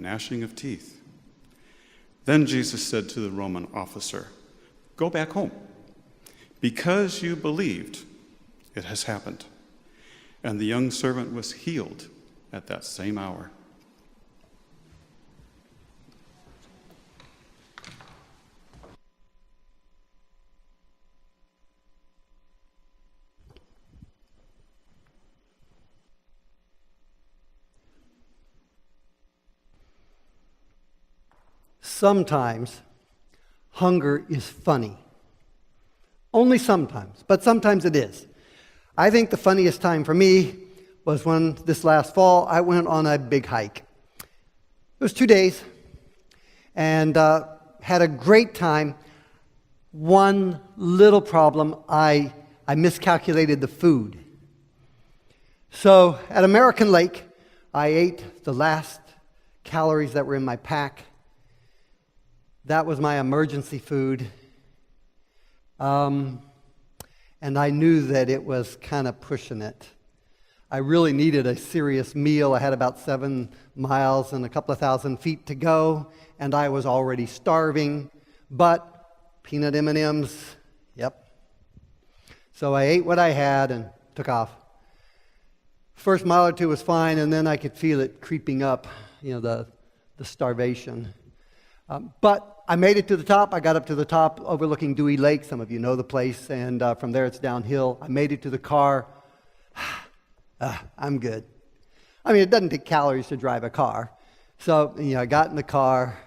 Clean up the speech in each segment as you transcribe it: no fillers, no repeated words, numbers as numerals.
gnashing of teeth. Then Jesus said to the Roman officer, "Go back home. Because you believed, it has happened." And the young servant was healed at that same hour. Sometimes hunger is funny. Only sometimes, but sometimes it is. I think the funniest time for me was when this last fall I went on a big hike. It was 2 days and had a great time. One little problem, I miscalculated the food. So at American Lake, I ate the last calories that were in my pack. That was my emergency food. And I knew that it was kind of pushing it. I really needed a serious meal. I had about 7 miles and a couple of thousand feet to go, and I was already starving. But peanut M&Ms, yep. So I ate what I had and took off. First mile or two was fine, and then I could feel it creeping up, the starvation. But I made it to the top. I got up to the top overlooking Dewey Lake. Some of you know the place, and from there it's downhill. I made it to the car. I'm good. I mean, it doesn't take calories to drive a car. So, I got in the car,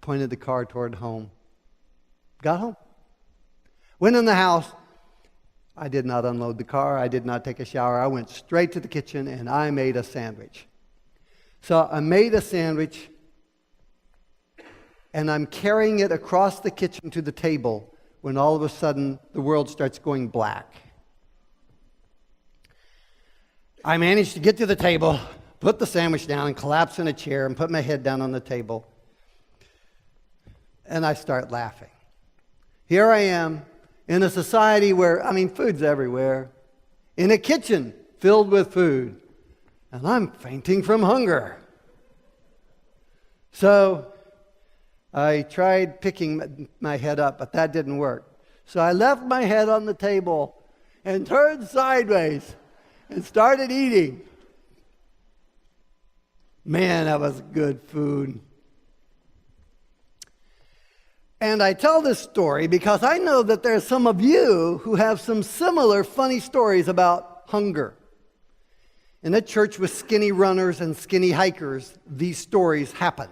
pointed the car toward home. Got home. Went in the house. I did not unload the car. I did not take a shower. I went straight to the kitchen, and I made a sandwich. So I made a sandwich, and I'm carrying it across the kitchen to the table when all of a sudden the world starts going black. I managed to get to the table, put the sandwich down, and collapse in a chair and put my head down on the table. And I start laughing. Here I am in a society where, food's everywhere, in a kitchen filled with food, and I'm fainting from hunger. So I tried picking my head up, but that didn't work. So I left my head on the table and turned sideways and started eating. Man, that was good food. And I tell this story because I know that there's some of you who have some similar funny stories about hunger. In a church with skinny runners and skinny hikers, these stories happen.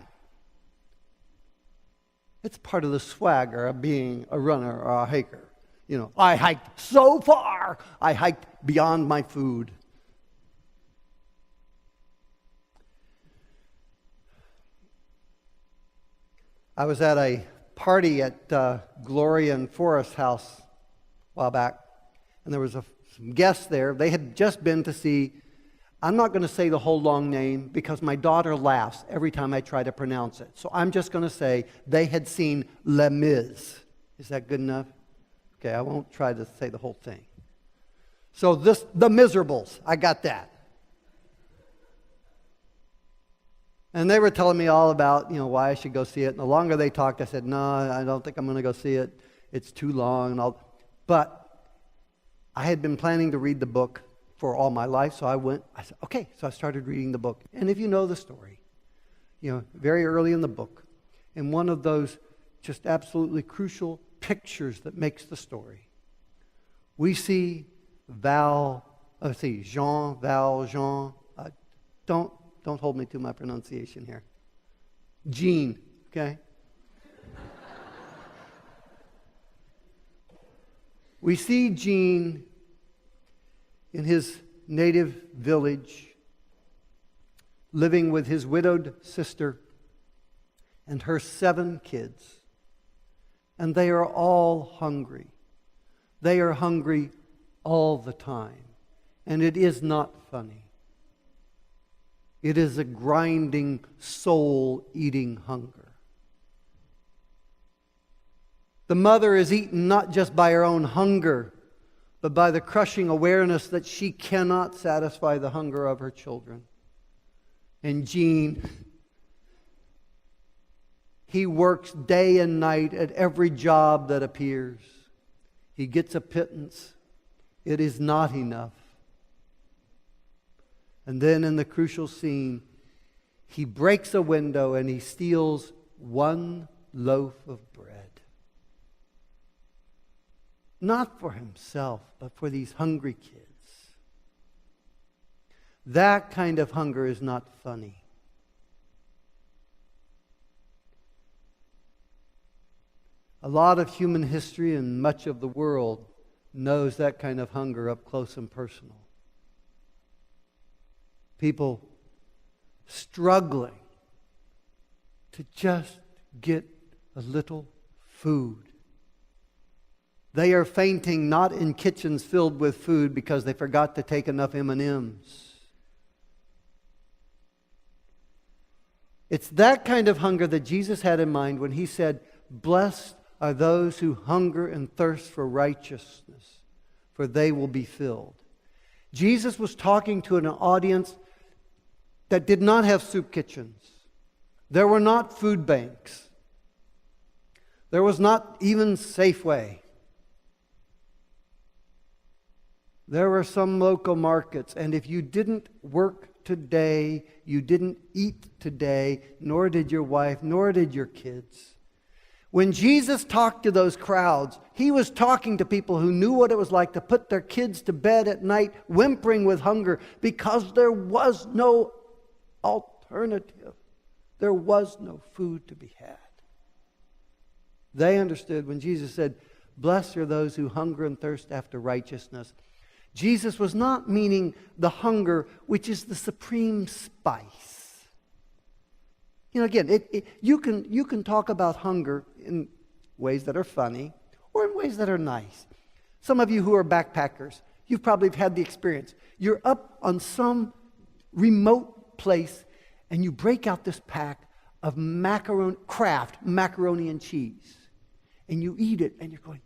It's part of the swagger of being a runner or a hiker. I hiked so far, I hiked beyond my food. I was at a party at Gloria and Forrest's house a while back, and there was some guests there. They had just been to see, I'm not going to say the whole long name because my daughter laughs every time I try to pronounce it. So I'm just going to say they had seen Les Mis. Is that good enough? Okay, I won't try to say the whole thing. So The Miserables, I got that. And they were telling me all about, why I should go see it. And the longer they talked, I said, no, I don't think I'm going to go see it. It's too long. But I had been planning to read the book for all my life, so I said, okay. So I started reading the book. And if you know the story, very early in the book, in one of those just absolutely crucial pictures that makes the story, we see Jean. Don't hold me to my pronunciation here. Jean, okay? We see Jean in his native village, living with his widowed sister and her 7 kids. And they are all hungry. They are hungry all the time. And it is not funny. It is a grinding, soul-eating hunger. The mother is eaten not just by her own hunger, but by the crushing awareness that she cannot satisfy the hunger of her children. And Jean He works day and night at every job that appears. He gets a pittance. It is not enough. And then in the crucial scene, he breaks a window and he steals one loaf of bread. Not for himself, but for these hungry kids. That kind of hunger is not funny. A lot of human history and much of the world knows that kind of hunger up close and personal. People struggling to just get a little food. They are fainting not in kitchens filled with food because they forgot to take enough M&Ms. It's that kind of hunger that Jesus had in mind when he said, "Blessed are those who hunger and thirst for righteousness, for they will be filled." Jesus was talking to an audience that did not have soup kitchens. There were not food banks. There was not even Safeway. There were some local markets, and if you didn't work today, you didn't eat today, nor did your wife, nor did your kids. When Jesus talked to those crowds, he was talking to people who knew what it was like to put their kids to bed at night, whimpering with hunger, because there was no alternative. There was no food to be had. They understood when Jesus said, "Blessed are those who hunger and thirst after righteousness." Jesus was not meaning the hunger which is the supreme spice. You know, again, you can talk about hunger in ways that are funny or in ways that are nice. Some of you who are backpackers, you've probably had the experience. You're up on some remote place and you break out this pack of Kraft macaroni and cheese. And you eat it and you're going,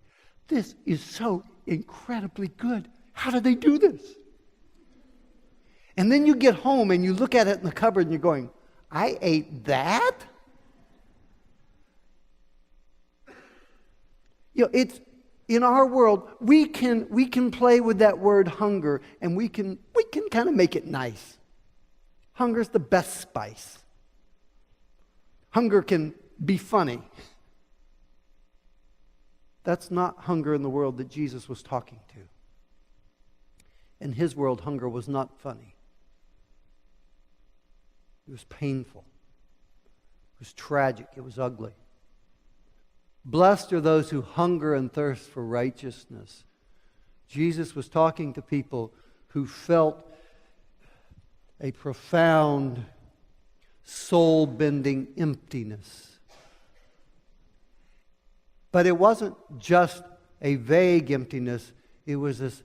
"This is so incredibly good. How do they do this?" And then you get home and you look at it in the cupboard and you're going, "I ate that?" You know, it's in our world, we can play with that word hunger, and we can kind of make it nice. Hunger's the best spice. Hunger can be funny. That's not hunger in the world that Jesus was talking to. In his world, hunger was not funny. It was painful. It was tragic. It was ugly. Blessed are those who hunger and thirst for righteousness. Jesus was talking to people who felt a profound, soul-bending emptiness. But it wasn't just a vague emptiness. It was this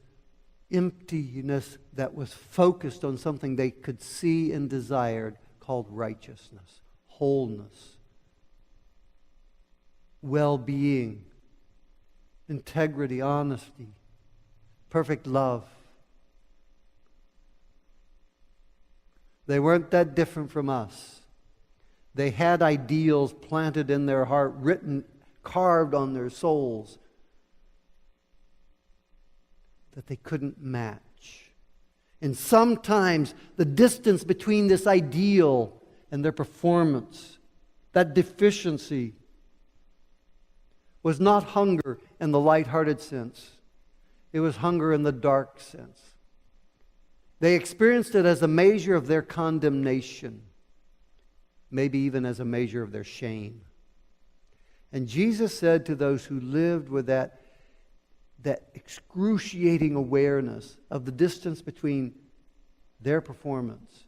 emptiness that was focused on something they could see and desired, called righteousness, wholeness, well-being, integrity, honesty, perfect love. They weren't that different from us. They had ideals planted in their heart, written, carved on their souls, that they couldn't match. And sometimes the distance between this ideal and their performance, that deficiency, was not hunger in the lighthearted sense. It was hunger in the dark sense. They experienced it as a measure of their condemnation, maybe even as a measure of their shame. And Jesus said to those who lived with that excruciating awareness of the distance between their performance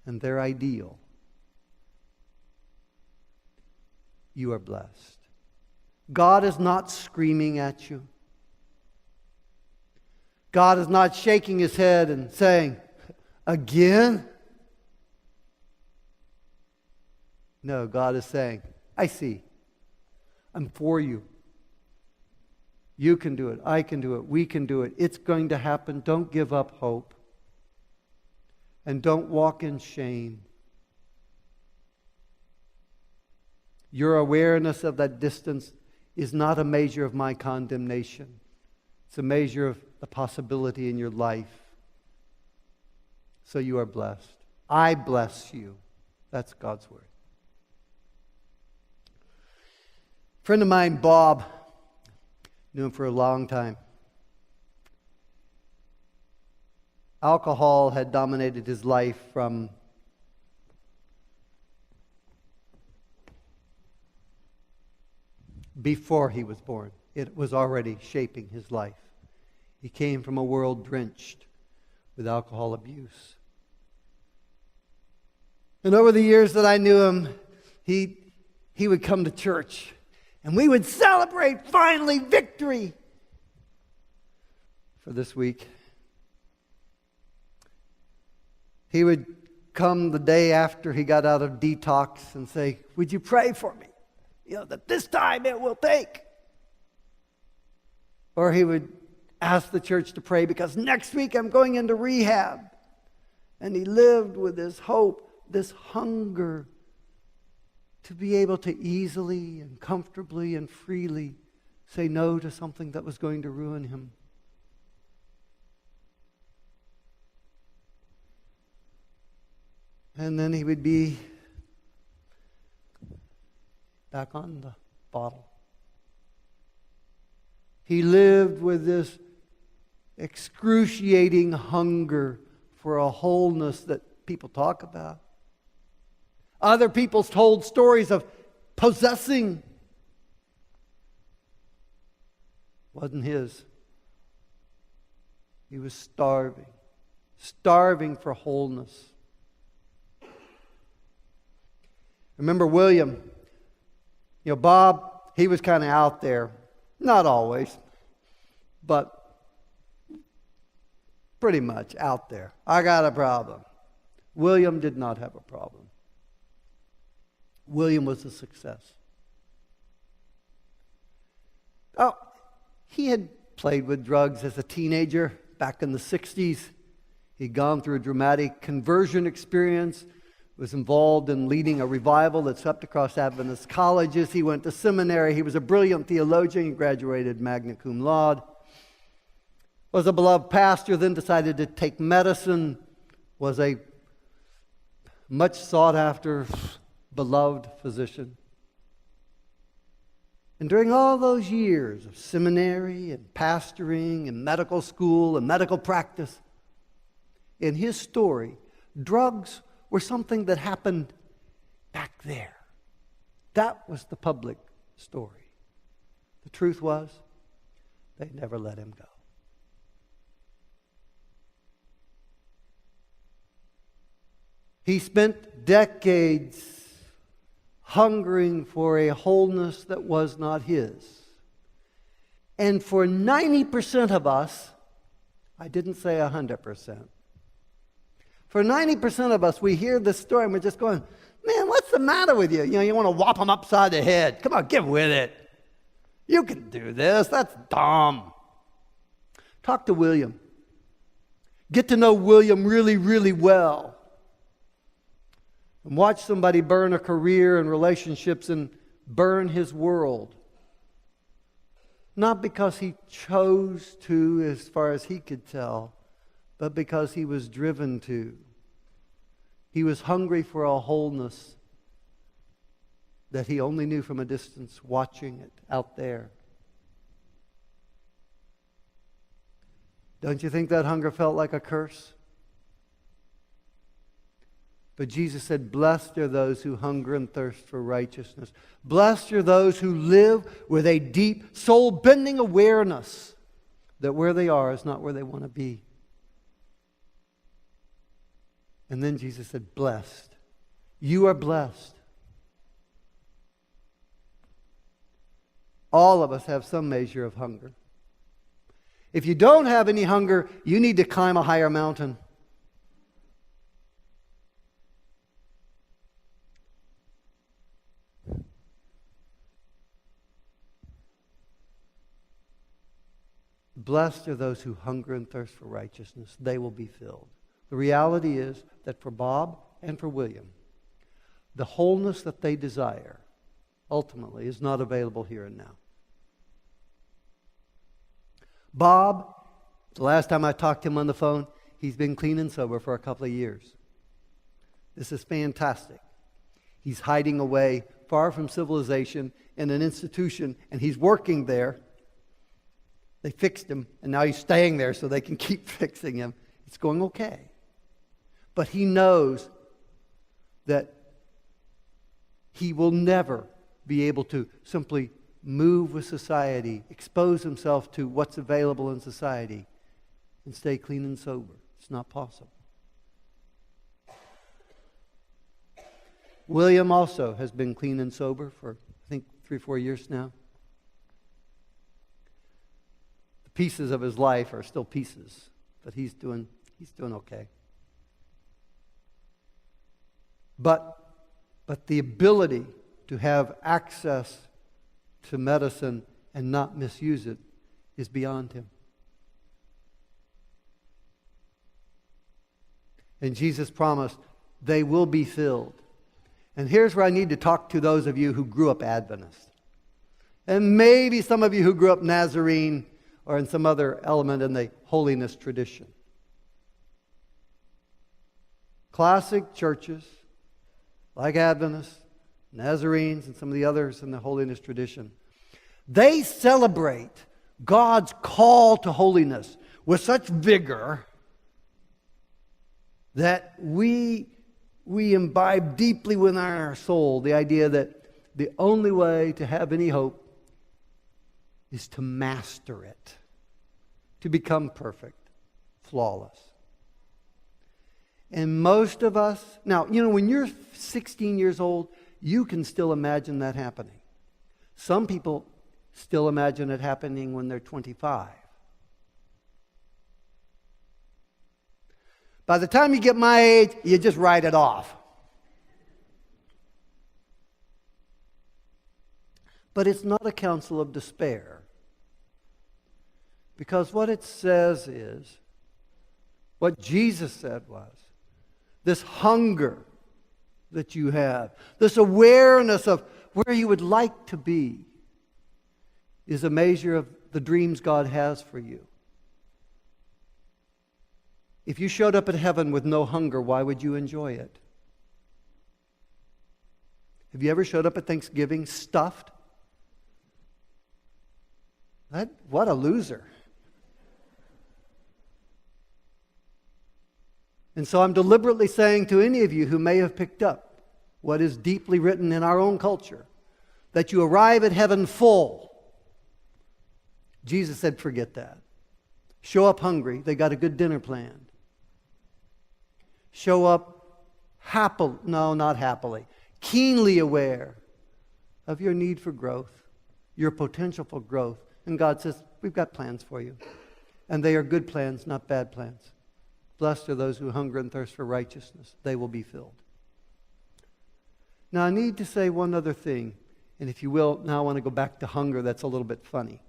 and their ideal, "You are blessed." God is not screaming at you. God is not shaking his head and saying, "Again?" No, God is saying, "I see. I'm for you. You can do it. I can do it. We can do it. It's going to happen. Don't give up hope. And don't walk in shame. Your awareness of that distance is not a measure of my condemnation. It's a measure of the possibility in your life. So you are blessed. I bless you. That's God's word. A friend of mine, Bob, knew him for a long time. Alcohol had dominated his life from before he was born. It was already shaping his life. He came from a world drenched with alcohol abuse. And over the years that I knew him, he would come to church and we would celebrate finally victory for this week. He would come the day after he got out of detox and say, "Would you pray for me? That this time it will take." Or he would ask the church to pray because next week I'm going into rehab. And he lived with this hope, this hunger to be able to easily and comfortably and freely say no to something that was going to ruin him. And then he would be back on the bottle. He lived with this excruciating hunger for a wholeness that people talk about. Other people told stories of possessing. Wasn't his. He was starving for wholeness. Remember William? Bob, he was kind of out there. Not always, but pretty much out there. I got a problem. William did not have a problem. William was a success. Oh, he had played with drugs as a teenager back in the 60s. He'd gone through a dramatic conversion experience, was involved in leading a revival that swept across Adventist colleges. He went to seminary. He was a brilliant theologian. He graduated magna cum laude. Was a beloved pastor, then decided to take medicine. Was a much sought after, beloved physician. And during all those years of seminary and pastoring and medical school and medical practice, in his story, drugs were something that happened back there. That was the public story. The truth was, they never let him go. He spent decades hungering for a wholeness that was not his. And for 90% of us, I didn't say 100%. For 90% of us, we hear this story and we're just going, man, what's the matter with you? You want to whop them upside the head. Come on, get with it. You can do this. That's dumb. Talk to William. Get to know William really, really well. And watch somebody burn a career and relationships and burn his world. Not because he chose to, as far as he could tell, but because he was driven to. He was hungry for a wholeness that he only knew from a distance, watching it out there. Don't you think that hunger felt like a curse? But Jesus said, blessed are those who hunger and thirst for righteousness. Blessed are those who live with a deep, soul-bending awareness that where they are is not where they want to be. And then Jesus said, blessed. You are blessed. All of us have some measure of hunger. If you don't have any hunger, you need to climb a higher mountain. Blessed are those who hunger and thirst for righteousness. They will be filled. The reality is that for Bob and for William, the wholeness that they desire ultimately is not available here and now. Bob, the last time I talked to him on the phone, he's been clean and sober for a couple of years. This is fantastic. He's hiding away far from civilization in an institution, and he's working there. They fixed him, and now he's staying there so they can keep fixing him. It's going okay. But he knows that he will never be able to simply move with society, expose himself to what's available in society, and stay clean and sober. It's not possible. William also has been clean and sober for, I think, 3 or 4 years now. The pieces of his life are still pieces, but he's doing okay. But the ability to have access to medicine and not misuse it is beyond him. And Jesus promised they will be filled. And here's where I need to talk to those of you who grew up Adventist. And maybe some of you who grew up Nazarene or in some other element in the holiness tradition. Classic churches like Adventists, Nazarenes, and some of the others in the holiness tradition, they celebrate God's call to holiness with such vigor that we imbibe deeply within our soul the idea that the only way to have any hope is to master it, to become perfect, flawless. And most of us, now, when you're 16 years old, you can still imagine that happening. Some people still imagine it happening when they're 25. By the time you get my age, you just write it off. But it's not a counsel of despair. Because what it says is, what Jesus said was, this hunger that you have, this awareness of where you would like to be, is a measure of the dreams God has for you. If you showed up at heaven with no hunger, why would you enjoy it? Have you ever showed up at Thanksgiving stuffed? What a loser. And so I'm deliberately saying to any of you who may have picked up what is deeply written in our own culture, that you arrive at heaven full. Jesus said, forget that. Show up hungry. They got a good dinner planned. Show up not happily, keenly aware of your need for growth, your potential for growth. And God says, we've got plans for you. And they are good plans, not bad plans. Blessed are those who hunger and thirst for righteousness. They will be filled. Now, I need to say one other thing. And if you will, now I want to go back to hunger. That's a little bit funny.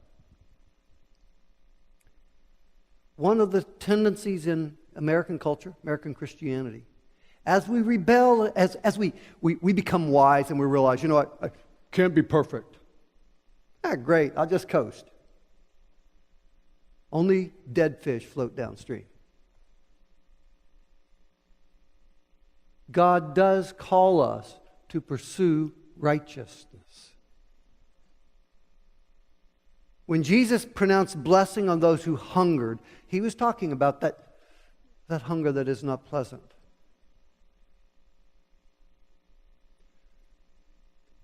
One of the tendencies in American culture, American Christianity, as we rebel, as we become wise and we realize, I can't be perfect. Great, I'll just coast. Only dead fish float downstream. God does call us to pursue righteousness. When Jesus pronounced blessing on those who hungered, he was talking about that hunger that is not pleasant.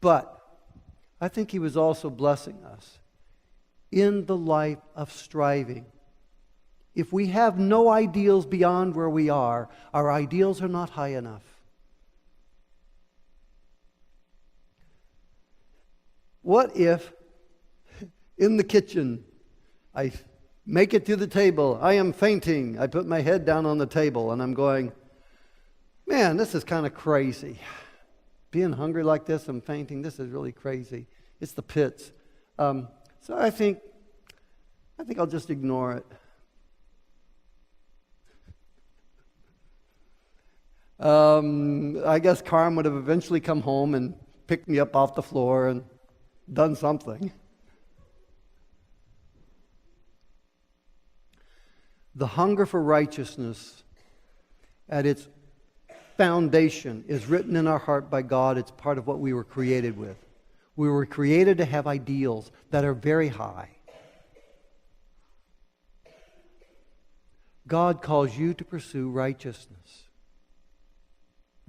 But I think he was also blessing us in the life of striving. If we have no ideals beyond where we are, our ideals are not high enough. What if in the kitchen I make it to the table, I am fainting, I put my head down on the table and I'm going, man, this is kind of crazy. Being hungry like this, I'm fainting, this is really crazy. It's the pits. So I think I'll just ignore it. I guess Carm would have eventually come home and picked me up off the floor and done something. The hunger for righteousness at its foundation is written in our heart by God. It's part of what we were created with. We were created to have ideals that are very high. God calls you to pursue righteousness.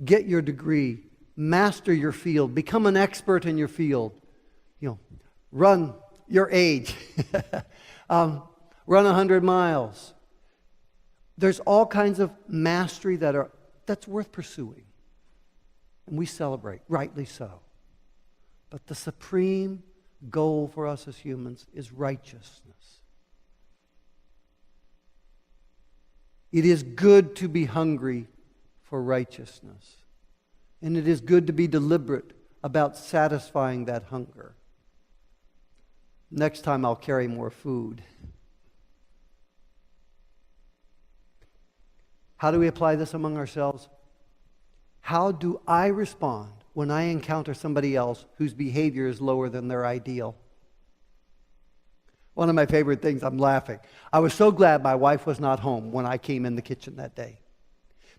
Get your degree. Master your field. Become an expert in your field. Run your age. Run 100 miles. There's all kinds of mastery that's worth pursuing. And we celebrate, rightly so. But the supreme goal for us as humans is righteousness. It is good to be hungry for righteousness. And it is good to be deliberate about satisfying that hunger. Next time I'll carry more food. How do we apply this among ourselves? How do I respond when I encounter somebody else whose behavior is lower than their ideal? One of my favorite things, I'm laughing. I was so glad my wife was not home when I came in the kitchen that day.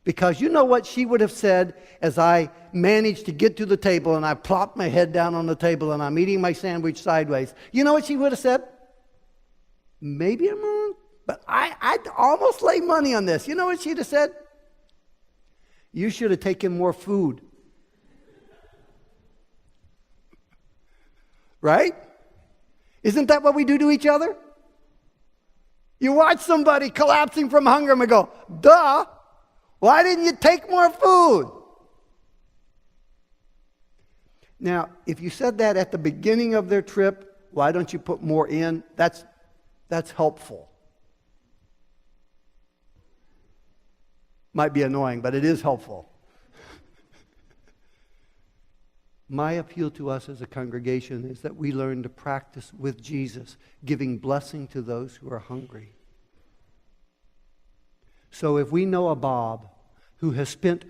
Because you know what she would have said as I managed to get to the table and I plopped my head down on the table and I'm eating my sandwich sideways. You know what she would have said? Maybe I'm wrong, but I'd almost lay money on this. You know what she'd have said? You should have taken more food. Right? Isn't that what we do to each other? You watch somebody collapsing from hunger and we go, duh, why didn't you take more food? Now, if you said that at the beginning of their trip, why don't you put more in? That's helpful. Might be annoying, but it is helpful. My appeal to us as a congregation is that we learn to practice with Jesus, giving blessing to those who are hungry. So if we know a Bob who has spent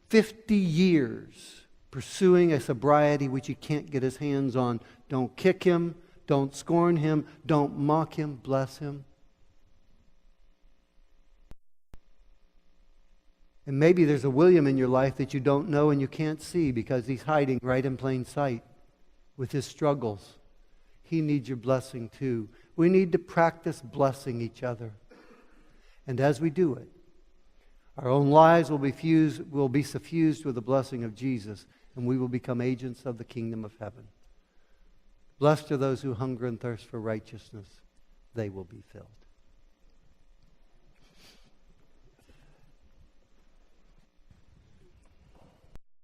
50 years pursuing a sobriety which he can't get his hands on, don't kick him, don't scorn him, don't mock him, bless him. And maybe there's a William in your life that you don't know and you can't see because he's hiding right in plain sight with his struggles. He needs your blessing too. We need to practice blessing each other. And as we do it, our own lives will be suffused with the blessing of Jesus, and we will become agents of the kingdom of heaven. Blessed are those who hunger and thirst for righteousness. They will be filled.